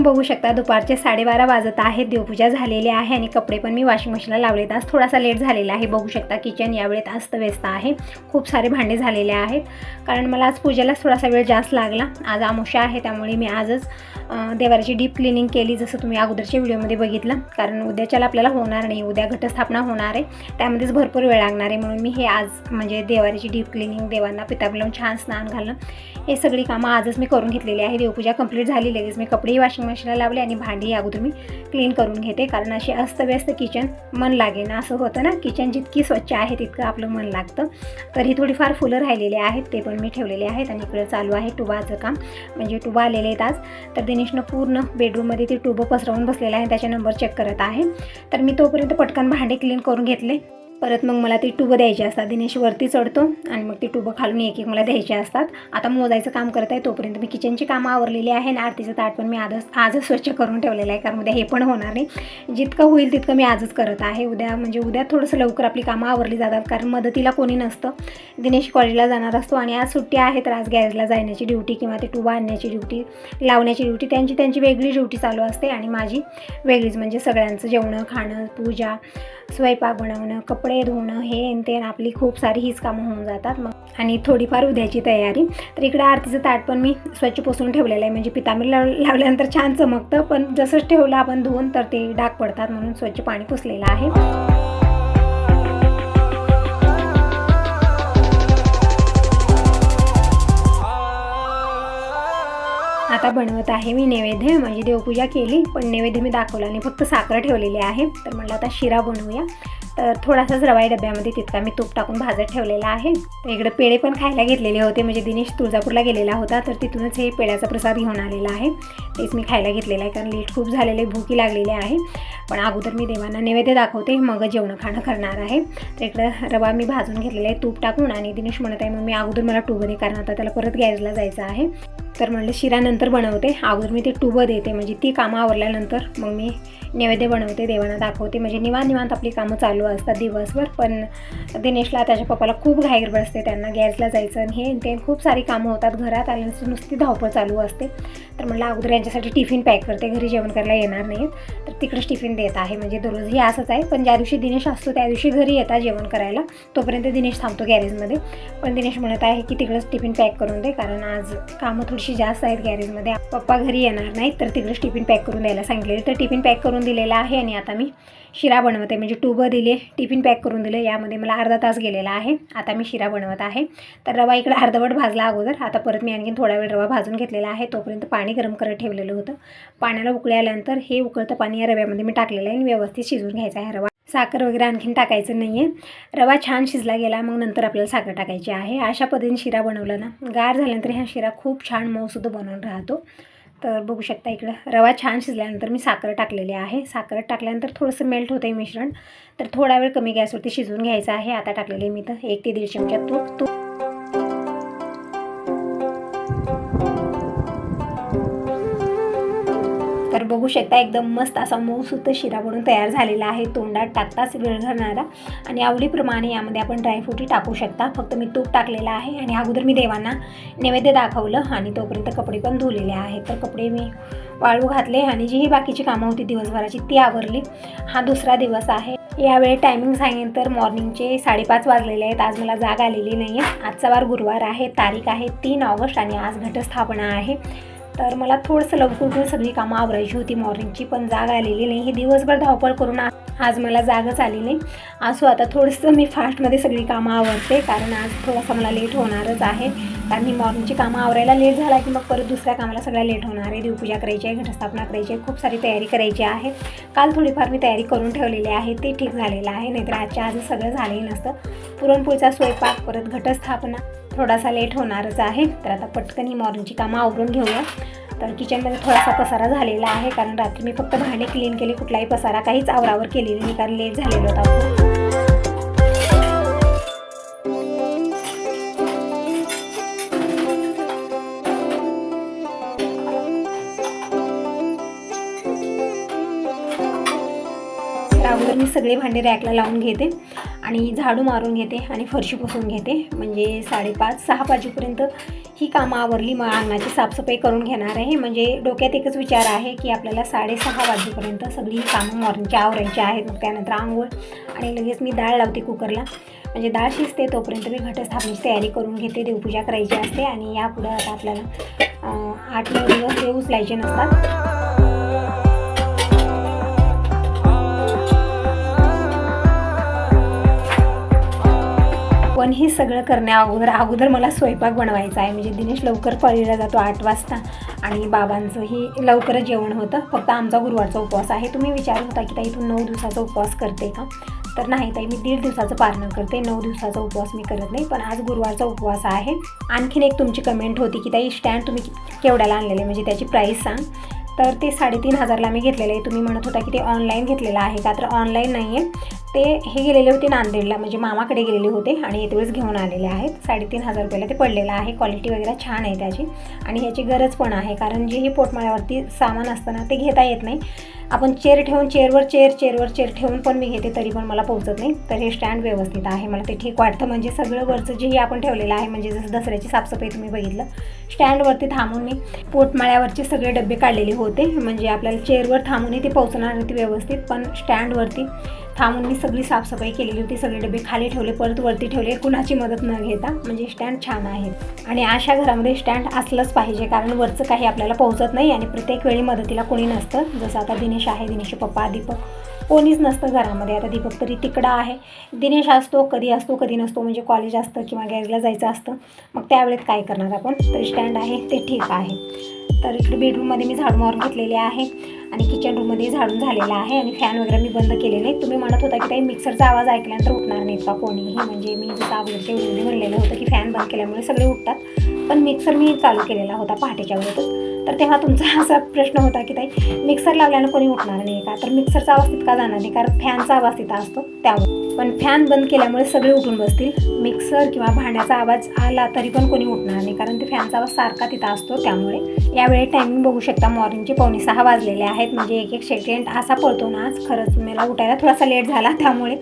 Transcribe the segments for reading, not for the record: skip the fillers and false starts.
बघू शकता दुपारचे 12:30 वाजत आहेत. देवपूजा झालेली आहे आणि कपडे पण मी वॉशिंग मशीनला लावलेत. आज थोडासा लेट झालेला आहे. बघू शकता किचन यावेळेत अस्तव्यस्त आहे. खूप सारे भांडे झालेले आहेत कारण मला आज पूजेला थोडासा वेळ जास्त लागला. आज अमावस्या आहे त्यामुळे मी आजच देवाची डीप क्लिनिंग केली, जसं तुम्ही अगोदरच्या व्हिडिओमध्ये बघितलं. कारण उद्याच्याला आपल्याला होणार नाही, उद्या घटस्थापना होणार आहे, त्यामध्येच भरपूर वेळ लागणार आहे. म्हणून मी हे आज म्हणजे देवाची डीप क्लिनिंग, देवांना पितांबर लावून छान स्नान घालणं, हे सगळी कामं आजच मी करून घेतलेली आहे. देवपूजा कंप्लीट झाली. लगेच मी कपडेही वॉशिंग मशीनला लावले आणि भांडी अगोदर मी क्लीन करून घेते. कारण अशी अस्तव्यस्त किचन मन लागेल ना, असं होतं ना. किचन जितकी स्वच्छ आहे तितकं आपलं मन लागतं. तर ही थोडीफार फुलं राहिलेली आहेत, ते पण मी ठेवलेले आहेत. आणि इकडे चालू आहे टुबाचं काम, म्हणजे टुबा आलेले आहेत आज. तर दिनेशनं पूर्ण बेडरूममध्ये ती टुबं पसरवून बसलेलं आहे, त्याचे नंबर चेक करत आहे. तर मी तोपर्यंत पटकन भांडे क्लीन करून घेतले. परत मग मला ती टुबं द्यायची असतात. दिनेश वरती चढतो आणि मग ती टुबं खालून एक एक मला द्यायची असतात. आता मोजायचं काम करत आहे, तोपर्यंत मी किचनची कामं आवरलेली आहे आणि आरतीचं ताट पण मी आजच स्वच्छ करून ठेवलेलं आहे. कारण उद्या हे पण होणार नाही. जितकं होईल तितकं मी आजच करत आहे. उद्या थोडंसं लवकर आपली कामं आवरली जातात, कारण मदतीला कोणी नसतं. दिनेश कॉलेजला जाणार असतो आणि आज सुट्टी आहे, तर आज गॅरेजला जाण्याची ड्युटी किंवा ती टुबा आणण्याची ड्युटी, लावण्याची ड्युटी, त्यांची वेगळी ड्युटी चालू असते आणि माझी वेगळीच. म्हणजे सगळ्यांचं जेवणं, खाणं, पूजा, स्वयंपाक बनवणं, कपडे धुणं, हे ते आपली खूप सारी हीच कामं होऊन जातात. मग आणि थोडीफार उद्याची तयारी. तर इकडे आरतीचं ताट पण मी स्वच्छ पुसून ठेवलेलं आहे. म्हणजे पितांबरी लावल्यानंतर छान चमकतं, पण जसंच ठेवलं आपण धुवून तर ते डाग पडतात, म्हणून स्वच्छ पाणी पुसलेलं आहे. आता बनवत आहे मी नैवेद्य. म्हणजे देवपूजा केली पण नैवेद्य मी दाखवला नाही, फक्त साखर ठेवलेली आहे. तर म्हटलं आता शिरा बनवूया. तर थोडासाच रवा आहे डब्यामध्ये, तितका मी तूप टाकून भाजत ठेवलेला आहे. तर इकडे पेढे पण खायला घेतलेले होते. म्हणजे दिनेश तुळजापूरला गेलेला होता, तर तिथूनच हे पेढ्याचा प्रसाद घेऊन आलेला आहे. तेच मी खायला घेतलेलं आहे, कारण लेट खूप झालेले, भूकी लागलेली आहे. पण अगोदर मी देवांना नैवेद्य दाखवते, मग जेवण खाणं करणार आहे. तर इकडं रवा मी भाजून घेतलेला आहे तूप टाकून. आणि दिनेश म्हणत आहे मग मी अगोदर मला टुबं दे, कारण आता त्याला परत गॅरेजला जायचं आहे. तर म्हणलं शिरा नंतर बनवते, अगोदर मी ते टुबं देते. म्हणजे ती कामं आवरल्यानंतर मग मी नैवेद्य बनवते, देवांना दाखवते. म्हणजे निवांत आपली कामं चालू असतात दिवसभर. पण दिनेशला त्याच्या पप्पाला खूप घाईगडबड असते, त्यांना गॅरेजला जायचं आणि हे ते खूप सारी कामं होतात. घरात आल्यानंतर नुसती धावपळ चालू असते. तर म्हणलं अगोदर यांच्यासाठी टिफिन पॅक करते, घरी जेवण करायला येणार नाहीत, तर तिकडेच टिफिन देत आहे. म्हणजे दररोजही असंच आहे, पण ज्या दिवशी दिनेश असतो त्या दिवशी घरी येतात जेवण करायला, तोपर्यंत दिनेश थांबतो गॅरेजमध्ये. पण दिनेश म्हणत आहे की तिकडेच टिफिन पॅक करून दे, कारण आज कामं थोडीशी जास्त आहेत गॅरेजमध्ये, पप्पा घरी येणार नाहीत, तर तिकडेच टिफिन पॅक करून द्यायला सांगितलेलं. तर टिफिन पॅक करून दिलेला आहे आणि आता मी शिरा बनवते. म्हणजे टुबं दिले, टिफिन पॅक करून दिले, यामध्ये मला अर्धा तास गेलेला आहे. आता मी शिरा बनवत आहे. तर रवा इकडे अर्धवट भाजला अगोदर, आता परत मी आणखीन थोडा वेळ रवा भाजून घेतलेला आहे. तोपर्यंत पाणी गरम करत ठेवलेलं होतं. पाण्याला उकळी आल्यानंतर हे उकळतं पाणी या रव्यामध्ये मी टाकलेलं आहे आणि व्यवस्थित शिजून घ्यायचा आहे रवा. साखर वगैरे आणखीन टाकायचं नाही आहे. रवा छान शिजला गेला मग नंतर आपल्याला साखर टाकायची आहे. अशा पद्धतीने शिरा बनवला ना, गार झाल्यानंतर हा शिरा खूप छान मऊसुद्धा बनवून राहतो. तर बघू शकता इकडं रवा छान शिजल्यानंतर मी साखर टाकलेली आहे. साखर टाकल्यानंतर थोडंसं मेल्ट होतं आहे मिश्रण, तर थोडा वेळ कमी गॅसवरती शिजवून घ्यायचं आहे. आता टाकलेले मी तर 1 ते 1.5 चमचा तूप. तर बघू शकता एकदम मस्त असा मऊसूत शिरा बनून तयार झालेला आहे. तोंडात टाकताच वेळ घालणारा आणि आवडीप्रमाणे यामध्ये आपण ड्रायफ्रूटही टाकू शकता. फक्त मी तूप टाकलेलं आहे आणि अगोदर मी देवांना नैवेद्य दाखवलं आणि तोपर्यंत कपडे पण धुलेले आहेत. तर कपडे मी वाळू घातले आणि जी ही बाकीची कामं होती दिवसभराची ती आवरली. हा दुसरा दिवस आहे. यावेळी टायमिंग सांगेन तर मॉर्निंगचे 5:30 वाजलेले आहेत. आज मला जाग आलेली नाही आहे. आजचा वार गुरुवार आहे, तारीख आहे 3 ऑगस्ट आणि आज घटस्थापना आहे. तर मला थोडंसं लवकर उठून सगळी कामं आवरायची होती मॉर्निंगची, पण जाग आलेली नाही. ही दिवसभर धावपळ करून आज मला जागच आली नाही. असो आता थोडंसं मी फास्टमध्ये सगळी कामं आवरते, कारण आज थोडासा मला लेट होणारच आहे. कारण ही मॉर्निंगची कामं आवरायला लेट झाला की मग परत दुसऱ्या कामाला सगळ्या लेट होणार आहे. देवपूजा करायची आहे, घटस्थापना करायची आहे, खूप सारी तयारी करायची आहे. काल थोडीफार मी तयारी करून ठेवलेली आहे, ते ठीक झालेलं आहे. नाहीतर आजच्या आज सगळं झालंही नसतं. पुरणपोळीचा स्वयंपाक, परत घटस्थापना, थोडासा लेट होणारच आहे. तर आता पटकन ही मॉर्निंगची कामं आवरून घेऊया. तर किचनमध्ये थोडासा पसारा झालेला आहे, कारण रात्री मी फक्त भांडे क्लीन केले, कुठलाही पसारा काहीच आवरावर केलेली नाही, कारण लेट झालेलं होतं. अगोदर मी सगळे भांडे रॅकला लावून घेते आणि झाडू मारून घेते आणि फरशी पुसून घेते. म्हणजे 5:30-6 वाजेपर्यंत ही कामं आवरली. मग अंगणाची साफसफाई करून घेणार आहे. म्हणजे डोक्यात एकच विचार आहे की आपल्याला 6:30 वाजेपर्यंत सगळी कामं मॉर्निंगची आवरायची आहेत. मग त्यानंतर आंघोळ आणि लगेच मी डाळ लावते कुकरला. म्हणजे डाळ शिजते तोपर्यंत मी घटस्थापनेची तयारी करून घेते. देवपूजा करायची असते आणि यापुढं आता आपल्याला 8-9 दिवस देव उचलायचे नसतात. पण हे सगळं अगोदर मला स्वयंपाक बनवायचा आहे. म्हणजे दिनेश लवकर कॉलेजला जातो 8 वाजता आणि बाबांचंही लवकरच जेवण होतं. फक्त आमचा गुरुवारचा उपवास आहे. तुम्ही विचारत होता की ताई तू 9 दिवसाचा उपवास करते का? तर नाही ताई, मी 1.5 दिवसाचं पारणं करते. 9 दिवसाचा उपवास मी करत नाही. पण आज गुरुवारचा उपवास आहे. आणखीन एक तुमची कमेंट होती की ताई स्टँड तुम्ही केवढ्याला आणलेले, म्हणजे त्याची प्राईस सांग. तर ते 3,500ला मी घेतलेलं आहे. तुम्ही म्हणत होता की ते ऑनलाईन घेतलेलं आहे का? तर ऑनलाईन नाही आहे. ते हे गेलेले होते नांदेडला, म्हणजे मामाकडे गेलेले होते आणि येतेवेळेस घेऊन आलेले आहेत. 3,500 रुपयाला ते पडलेलं आहे. क्वालिटी वगैरे छान आहे त्याची आणि ह्याची गरज पण आहे. कारण जे हे पोटमाळ्यावरती सामान असतं ना ते घेता येत नाही. आपण चेअर ठेवून चेअरवर चेअर ठेवून पण मी घेते तरी पण मला पोहोचत नाही. तर हे स्टँड व्यवस्थित आहे, मला ते ठीक वाटतं. म्हणजे सगळं वरचं जेही आपण ठेवलेलं आहे, म्हणजे जसं दसऱ्याची साफसफाई तुम्ही बघितलं, स्टँडवरती थांबून मी पोटमाळ्यावरचे सगळे डबे काढलेले होते. म्हणजे आपल्याला चेअरवर थांबूनही ते पोहोचणार होते व्यवस्थित, पण स्टँडवरती थांबून मी सगळी साफसफाई केलेली होती. सगळे डबे खाली ठेवले, परत वरती ठेवले, कुणाची मदत न घेता. म्हणजे स्टँड छान आहे आणि अशा घरामध्ये स्टँड असलंच पाहिजे, कारण वरचं काही आपल्याला पोहोचत नाही आणि प्रत्येक वेळी मदतीला कोणी नसतं. जसं आता दिनेश आहे, दिनेशचे पप्पा, दीपक, कोणीच नसतं घरामध्ये. आता दीपक तरी तिकडं आहे. दिनेश असतो कधी नसतो, म्हणजे कॉलेज असतं किंवा गॅरेजला जायचं असतं. मग त्यावेळेत काय करणार आपण? तर स्टँड आहे ते ठीक आहे. तर इकडे बेडरूममध्ये मी झाडू मारून घेतलेले आहे आणि किचन रूममध्ये झाडून झालेला आहे आणि फॅन वगैरे मी बंद केले नाही. तुम्ही म्हणत होता की काही मिक्सरचा आवाज ऐकल्यानंतर उठणार नाहीत का कोणीही? म्हणजे मी जसं अगोदरच्या व्हिडिओमध्ये म्हणलेलं होतं की फॅन बंद केल्यामुळे सगळे उठतात, पण मिक्सर मी चालू केलेला होता पहाटेच्या वेळेतच. तर तेव्हा तुमचा असा प्रश्न होता की ताई मिक्सर लावल्यानं कोणी उठणार नाही का? तर मिक्सरचा आवाज तितका जाणार नाही, कारण फॅनचा आवाज तिथं असतो त्यामुळे. पण फॅन बंद केल्यामुळे सगळे उठून बसतील. मिक्सर किंवा भांड्याचा आवाज आला तरी पण कोणी उठणार नाही, कारण ते फॅनचा आवाज सारखा तिथं असतो त्यामुळे. यावेळी टायमिंग बघू शकता, मॉर्निंगचे 5:45 वाजलेले आहेत. म्हणजे एक सेकंड असा पळतो ना आज. खरंच मला उठायला थोडासा लेट झाला, त्यामुळे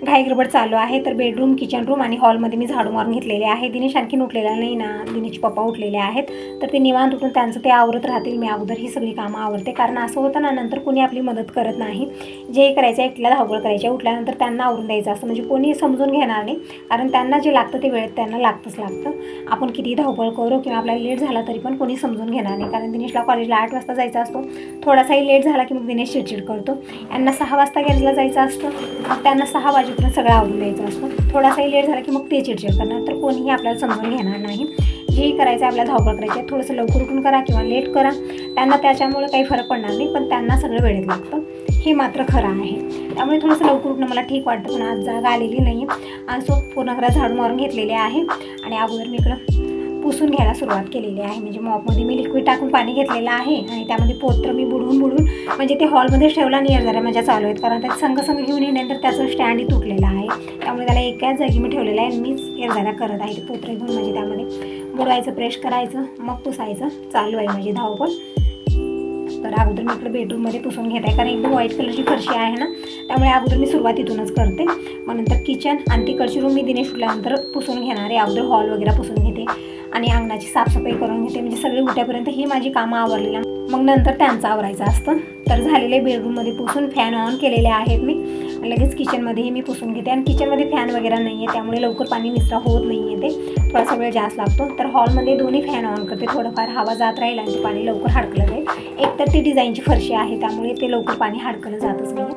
घाई गडबड चालू आहे. तर बेडरूम, किचन रूम आणि हॉलमध्ये मी झाडू मारून घेतलेले आहे. दिनेश आणखीन उठलेला नाही ना, दिनेशचे पप्पा उठलेले आहेत. तर ते निवांत उठून त्यांचं ते आवरत राहतील. मी अगोदर ही सगळी कामं आवरते, कारण असं होतं ना नंतर कोणी आपली मदत करत नाही. जे करायचं आहे एकट्याला धावपळ करायची, उठल्यानंतर त्यांना आवरून द्यायचं असतं. म्हणजे कोणी समजून घेणार नाही, कारण त्यांना जे लागतं ते वेळेत त्यांना लागतं. आपण किती धावपळ करू किंवा आपल्याला लेट झाला तरी पण कोणी समजून घेणार नाही, कारण दिनेशला कॉलेजला 8 वाजता जायचं असतो. थोडासाही लेट झाला की मग दिनेश चिडचिड करतो. यांना 6 वाजता गॅरेजला जायचं असतं, मग त्यांना 6 वाजेपर्यंत सगळं आवरून द्यायचं असतं. थोडासाही लेट झाला की मग ते चिडचिड करणार. तर कोणीही आपल्याला समजून घेणार नाही. जेही करायचं आहे आपल्याला धावपळ करायची आहे, थोडंसं लवकर उठून करा किंवा लेट करा, त्यांना त्याच्यामुळे काही फरक पडणार नाही, पण त्यांना सगळं वेळेत लागतं, हे मात्र खरं आहे. त्यामुळे थोडंसं लवकर उठणं मला ठीक वाटतं. पण आज जागा आलेली नाही आहे. आज पूर्ण घरात झाडू मारून घेतलेले आहे आणि अगोदर मी इकडं पुसून घ्यायला सुरुवात केलेली आहे. म्हणजे मॉपमध्ये मी लिक्विड टाकून पाणी घेतलेलं आहे आणि त्यामध्ये पोत्र मी बुडवून म्हणजे ते हॉलमध्येच ठेवला आणि जरा माझ्या चालू आहेत, कारण त्यात संघ घेऊन येण्यानंतर त्याचं स्टँडही तुटलेलं आहे. त्यामुळे त्याला एकाच जागी मी ठेवलेलं आहे आणि मीच जरा करत आहे. ते पोत्र घेऊन म्हणजे त्यामध्ये बुडवायचं, प्रेस करायचं, मग पुसायचं चालू आहे माझी धावपळ. तर अगोदर मी इकडे बेडरूममध्ये पुसून घेत आहे, कारण एकदम व्हाईट कलरची फरशी आहे ना, त्यामुळे अगोदर मी सुरुवात इथूनच करते. मग नंतर किचन आणि तिकडची रूम मी दिनेश उठल्यानंतर पुसून घेणार आहे. अगोदर हॉल वगैरे पुसून घेते आणि अंगणाची साफसफाई करून घेते. म्हणजे सगळे उठ्यापर्यंत ही माझी कामं आवरलेली, मग नंतर त्यांचं आवरायचं असतं. तर झालेले बेडरूममध्ये पुसून फॅन ऑन केलेले आहेत मी. लगेच किचनमध्येही मी पुसून घेते आणि किचनमध्ये फॅन वगैरे नाही आहे, त्यामुळे लवकर पाणी निचरा होत नाही आहे. ते थोडासा वेळ जास्त लागतो. तर हॉलमध्ये दोन्ही फॅन ऑन करते, थोडंफार हवा जात राहील आणि ते पाणी लवकर हाडकलं जाईल. एक तर ती डिझाईनची फरशी आहे, त्यामुळे ते लवकर पाणी हाडकलं जातच नाही.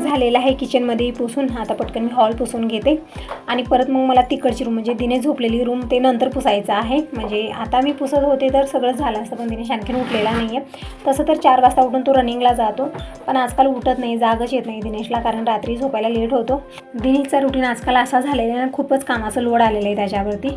झालेलं आहे किचनमध्ये पुसून. आता पटकन मी हॉल पुसून घेते आणि परत मग मला तिकडची रूम म्हणजे दिनेश झोपलेली रूम ते नंतर पुसायचं आहे. म्हणजे आता मी पुसत होते तर सगळं झालं असतं, पण दिनेश आणखीन उठलेला नाही आहे. तसं तर 4 वाजता उठून तो रनिंगला जातो, पण आजकाल उठत नाही, जागच येत नाही दिनेशला, कारण रात्री झोपायला लेट होतो. दिनेशचा रुटीन आजकाल असा झालेला आहे, खूपच कामाचं लोड आलेलं आहे त्याच्यावरती.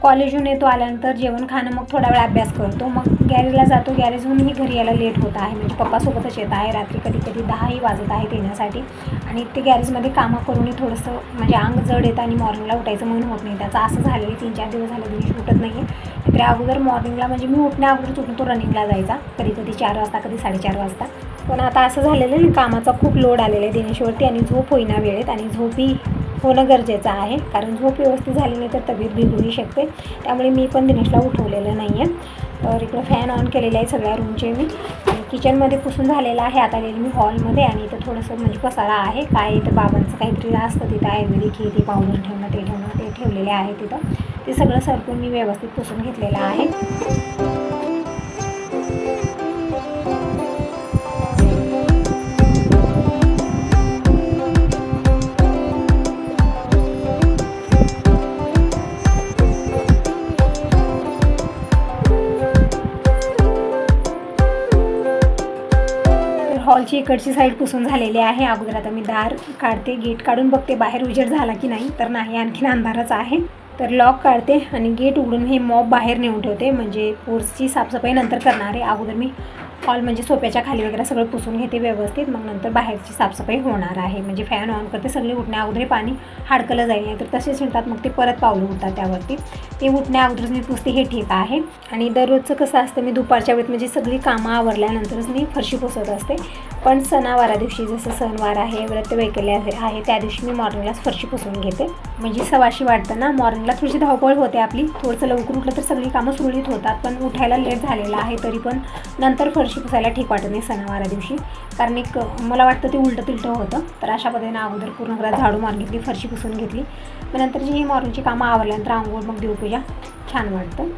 कॉलेजहून येतो, आल्यानंतर जेवण खाणं, मग थोडा वेळ अभ्यास करतो, मग गॅरेजला जातो. गॅरेजहूनही घरी यायला लेट होत आहे, म्हणजे पप्पासोबतच येत आहे. रात्री कधी कधी 10ही वाजत आहेत येण्यासाठी. आणि ते गॅरेजमध्ये कामं करूनही थोडंसं म्हणजे अंग जड येतं आणि मॉर्निंगला उठायचं मन होत नाही. त्याचं असं झालेलं 3-4 दिवस झाले दिनेश उठत नाही आहे. तरी अगोदर मॉर्निंगला म्हणजे मी उठण्या अगोदरच उठून तो रनिंगला जायचा, कधी कधी 4 वाजता, कधी 4:30 वाजता. पण आता असं झालेलं आहे, कामाचा खूप लोड आलेला आहे दिनेशवरती आणि झोप होईना वेळेत. आणि झोपी होणं गरजेचं आहे, कारण झोप व्यवस्थित झाली नाही तर तब्येत बिघडूही शकते. त्यामुळे मी पण दिनेशला उठवलेलं नाही आहे. तर इकडं फॅन ऑन केलेले आहे सगळ्या रूमचे मी. आणि किचनमध्ये पुसून झालेलं आहे. आता आलेली मी हॉलमध्ये आणि इथं थोडंसं म्हणजे पसारा आहे. काय इथं बाबांचं काहीतरी असतं तिथं, आयुर्वेदिक हे ते पावडर ठेवणं ते ठेवलेले आहे तिथं. ते सगळं सरकून मी व्यवस्थित पुसून घेतलेलं आहे. हॉलची इकडची साईड पुसून झालेली आहे. अगोदर आता मी दार काढते, गेट काढून बघते बाहेर उजेड झाला की नाही, तर नाही, आणखीन अंधारच आहे. तर लॉक काढते आणि गेट उघडून हे मॉप बाहेर नेऊन ठेवते, म्हणजे पोर्चची साफसफाई नंतर करणार आहे. अगोदर मी हॉल म्हणजे सोप्याच्या खाली वगैरे सगळं पुसून घेते व्यवस्थित, मग नंतर बाहेरची साफसफाई होणार आहे. म्हणजे फॅन ऑन करते, सगळे उठण्या अगोदर पाणी हाडकलं जाईल नाही तर तसेच म्हणतात, मग ते परत पावलं उठतात त्यावरती. ते उठण्या अगोदरच मी पुसते हे ठीक आहे. आणि दररोजचं कसं असतं, मी दुपारच्या वेळेत म्हणजे सगळी कामं आवरल्यानंतरच मी फरशी पुसत असते. पण सणावारा दिवशी, जसं सणवार आहे, व्रत वैकल्य आहे, त्या दिवशी मी मॉर्निंगलाच फरशी पुसून घेते. म्हणजे सवाशी वाटतं ना, मॉर्निंगला थोडीशी धावपळ होते आपली. थोडंसं लवकर उठलं तर सगळी कामं सुरळीत होतात, पण उठायला लेट झालेलं आहे तरी पण नंतर फरशी पुसायला ठीक वाटत नाही सणावारा दिवशी, कारण एक मला वाटतं ते उलटं तिलटं होतं. तर अशा पद्धतीने अगोदर पूर्ण घरात झाडू मारून घेतली, फरशी पुसून घेतली. मग नंतर जी ही मॉर्निंगची कामं आवरल्यानंतर आंघोळ, मग देवपूजा, छान वाटतं.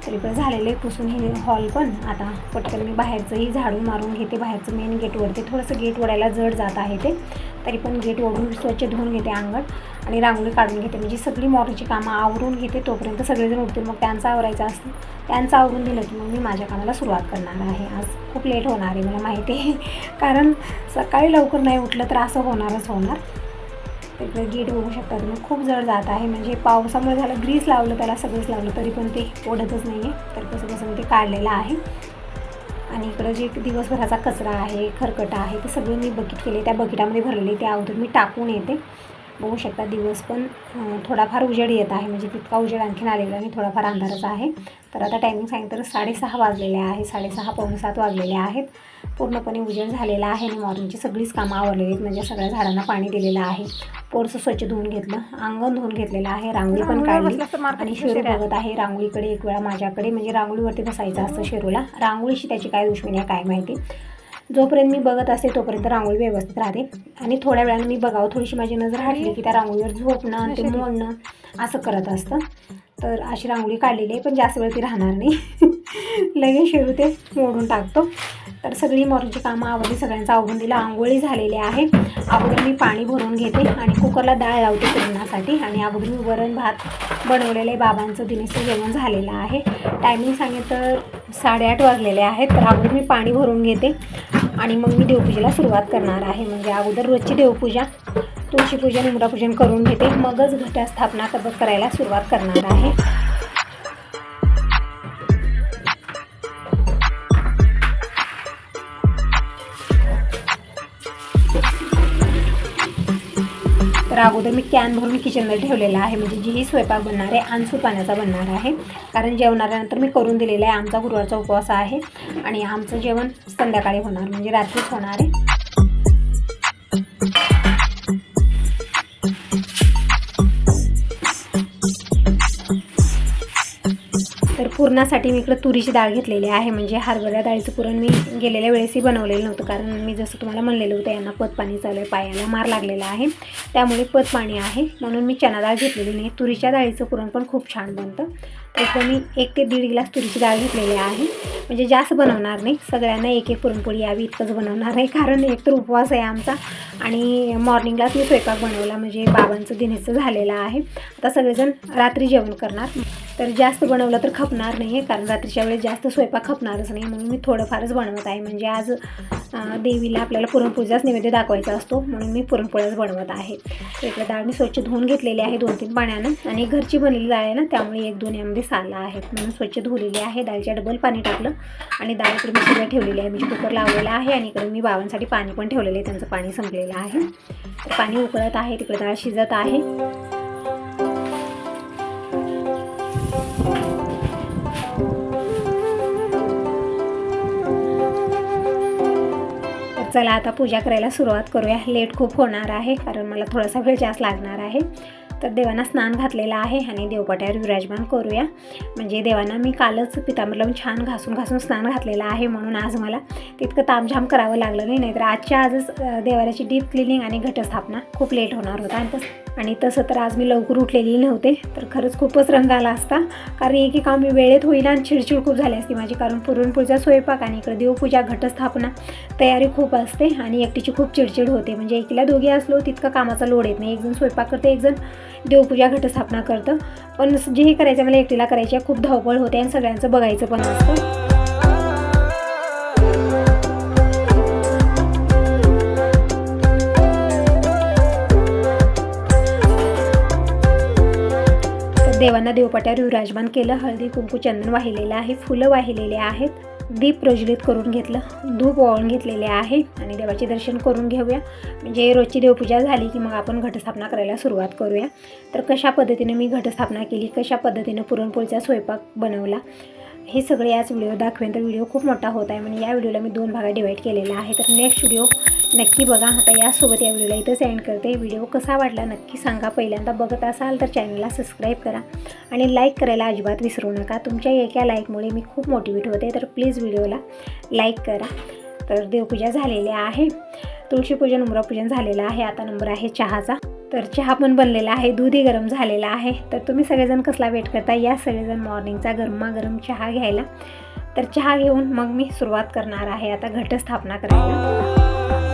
तर इकडं झालेलं आहे पुसून हे हॉल पण. आता पटकन मी बाहेरचंही झाडून मारून घेते. बाहेरचं मेन गेट वरते, थोडंसं गेट वडायला जड जात आहे ते, तरी पण गेट ओढून स्वच्छ धुवून घेते अंगण आणि रांगोळी काढून घेते. म्हणजे सगळी मॉर्निंगची कामं आवरून घेते, तोपर्यंत सगळेजण उठतील, मग त्यांचं आवरायचं असतं. त्यांचं आवरून दिलं की मग मी माझ्या कामाला सुरुवात करणार आहे. आज खूप लेट होणार आहे मला माहिती आहे, कारण सकाळी लवकर नाही उठलं तर असं होणारच होणार. तिकडे गेट बघू शकता तुम्ही, खूप जड जात आहे. म्हणजे पावसामुळे झालं, ग्रीस लावलं त्याला, सगळंच लावलं तरी पण ते ओढतच नाही आहे. तर कसं मी ते काढलेलं आहे. आणि इकडं जे दिवसभराचा कचरा आहे, खरकटा आहे, ते सगळं मी बकेट केले, त्या बकेटामध्ये भरलेले. ते अगोदर मी टाकून येते. बघू शकता दिवस पण थोडाफार उजेड येत आहे, म्हणजे तितका उजेड आणखीन आलेला आणि थोडाफार अंधारच आहे. तर आता टायमिंग सांगितलं तर 6:30 वाजलेले आहे, 6:30 पावणे 7 वाजलेले आहेत. पूर्णपणे उजेड झालेला आहे आणि मॉर्निंगची सगळीच कामं आवरलेली आहेत. म्हणजे सगळ्या झाडांना पाणी दिलेलं आहे, पोरचं स्वच्छ धुवून घेतलं, अंगण धुवून घेतलेलं आहे, रांगोळी पण काढली. आणि शेरू बघत आहे रांगोळीकडे एक वेळा माझ्याकडे, म्हणजे रांगोळीवरती बसायचं असतं शेरूला. रांगोळीशी त्याची काय दुश्मनी आहे काय माहिती. जोपर्यंत मी बघत असते तोपर्यंत रांगोळी व्यवस्थित राहते आणि थोड्या वेळाने मी बघावं, थोडीशी माझी नजर हटली की त्या रांगोळीवर झोपणं आणि ते मोडणं असं करत असतं. तर अशी रांगोळी काढलेली आहे, पण जास्त वेळ ती राहणार नाही. लगेच शेरू ते मोडून टाकतो. तर सगळी मॉर्निंगची कामं आवडली, सगळ्यांचं आवडून दिलं. आंघोळी झालेली आहे. अगोदर मी पाणी भरून घेते आणि कुकरला डाळ लावते पुरणासाठी. आणि अगोदर मी वरण भात बनवलेलं आहे, बाबांचं दिनेशचं जेवण झालेलं आहे. टायमिंग सांगितलं तर 8:30 वाजलेले आहेत. तर अगोदर मी पाणी भरून घेते आणि मग मी देवपूजेला सुरुवात करणार आहे. म्हणजे अगोदर रोजची देवपूजा, तुळशीपूजन, उमरापूजन करून घेते, मगच घटस्थापना करायला सुरुवात करणार आहे. तर अगोदर मी कॅन भरून किचनमध्ये ठेवलेला आहे, म्हणजे जीही स्वयंपाक बनणार आहे अनसू पाण्याचा बनणार आहे, कारण जेवणाऱ्यानंतर मी करून दिलेला आहे. आमचा गुरुवारचा उपवास आहे आणि आमचं जेवण संध्याकाळी होणार, म्हणजे रात्रीच होणार आहे. तर पुरणासाठी मी इकडे तुरीची डाळ घेतलेली आहे. म्हणजे हरभरा डाळीचं पुरण मी गेलेल्या वेळेसही बनवलेलं नव्हतं, कारण मी जसं तुम्हाला म्हणलेलं होतं यांना पतपाणी चालू आहे, पायाला मार लागलेला आहे, त्यामुळे पतपाणी आहे, म्हणून मी चणा डाळ घेतलेली नाही. तुरीच्या डाळीचं पुरण पण खूप छान बनतं. तर मी 1 ते 1.5 ग्लास तुरीची डाळ घेतलेली आहे. म्हणजे जास्त बनवणार नाही, सगळ्यांना एक पुरणपोळी यावी इतकंच बनवणार आहे, कारण एक तर उपवास आहे आमचा आणि मॉर्निंगलाच मी स्वयंपाक बनवला, म्हणजे बाबांचं दिनेशचं झालेलं आहे. आता सगळेजण रात्री जेवण करणार. तर जास्त बनवलं तर खपणार नाही आहे, कारण रात्रीच्या वेळेस जास्त स्वयंपाक खपणारच नाही, म्हणून मी थोडंफारच बनवत आहे. म्हणजे आज देवीला आपल्याला पुरणपोळीचाच नैवेद्य दाखवायचा असतो, म्हणून मी पुरणपोळ्याच बनवत आहे. तर इकडे डाळ मी स्वच्छ धुवून घेतलेली आहे 2-3 पाण्यानं, आणि घरची बनलेली डाळ आहे ना, त्यामुळे 1-2 यामध्ये साला आहेत, म्हणून स्वच्छ धुवलेली आहे. डाळीच्या डबल पाणी टाकलं आणि डाळ इकडे मी सगळं ठेवलेली आहे. म्हणजे कुकर लावलेला आहे आणि इकडे मी बाबांसाठी पाणी पण ठेवलेलं आहे, त्यांचं पाणी संपलेलं आहे. तर पाणी उकळत आहे, तिकडे डाळ शिजत आहे. चला आता पूजा करायला सुरुवात करूया. लेट खूप होणार आहे, कारण मला थोडासा वेळ जास्त लागणार आहे. तर देवांना स्नान घातलेलं आहे आणि देवपाट्यावर विराजमान करूया. म्हणजे देवांना मी कालच पितांबर लावून छान घासून स्नान घातलेलं आहे, म्हणून आज मला तितकं तामझाम करावं लागलं नाही. नाहीतर आजच्या आजच देवाऱ्याची डीप क्लिनिंग आणि घटस्थापना खूप लेट होणार होता. आणि तसं तर आज मी लवकर उठलेली नव्हते, तर खरंच खूपच रंग आला असता, कारण एक काम मी वेळेत होईल आणि चिडचिड खूप झाली असती माझी, कारण पुरणपोळीचा स्वयंपाक आणि इकडे देवपूजा घटस्थापना तयारी खूप असते आणि एकटीची खूप चिडचिड होते. म्हणजे एकीला दोघी असलो तितका कामाचा लोड येत नाही, एकजण स्वयंपाक करते, एकजण देवपूजा घटस्थापना करतं. पण जे करायचं मला एकटीला करायची खूप धावपळ होते आणि सगळ्यांचं बघायचं पण असतं. देवांना देवपाट्यावर विराजमान केलं. हळदी कुंकू चंदन वाहिलेलं आहे, फुलं वाहिलेले आहेत, दीप प्रज्वलित करून घेतलं, धूप वाळून घेतलेले आहे आणि देवाचे दर्शन करून घेऊया. म्हणजे रोजची देवपूजा झाली की मग आपण घटस्थापना करायला सुरुवात करूया. तर कशा पद्धतीने मी घटस्थापना केली, कशा पद्धतीने पुरणपोळीचा स्वयंपाक बनवला, हे सगळे याच व्हिडिओ दाखवेन. तर व्हिडिओ खूप मोठा होत आहे, म्हणजे या व्हिडिओला मी 2 भागात डिवाईड केलेला आहे. तर नेक्स्ट व्हिडिओ नक्की बघा. आता यासोबत या व्हिडिओला इथंच एंड करते. व्हिडिओ कसा वाटला नक्की सांगा. पहिल्यांदा बघत असाल तर चॅनलला सबस्क्राईब करा आणि लाईक करायला अजिबात विसरू नका. तुमच्या एका लाईकमुळे मी खूप मोटिवेट होते, तर प्लीज व्हिडिओला लाईक करा. तर देवपूजा झालेली आहे, तुळशीपूजन उंबरापूजन झालेलं आहे. आता नंबर आहे चहाचा. तर चहा पण बनलेला आहे, दूधही गरम झालेला आहे. तर तुम्ही सगळेजण कसला वेट करता, या सगळेजण मॉर्निंगचा गरमागरम चहा घ्यायला. तर चहा घेऊन मग मी सुरुवात करणार आहे आता घटस्थापना करायला.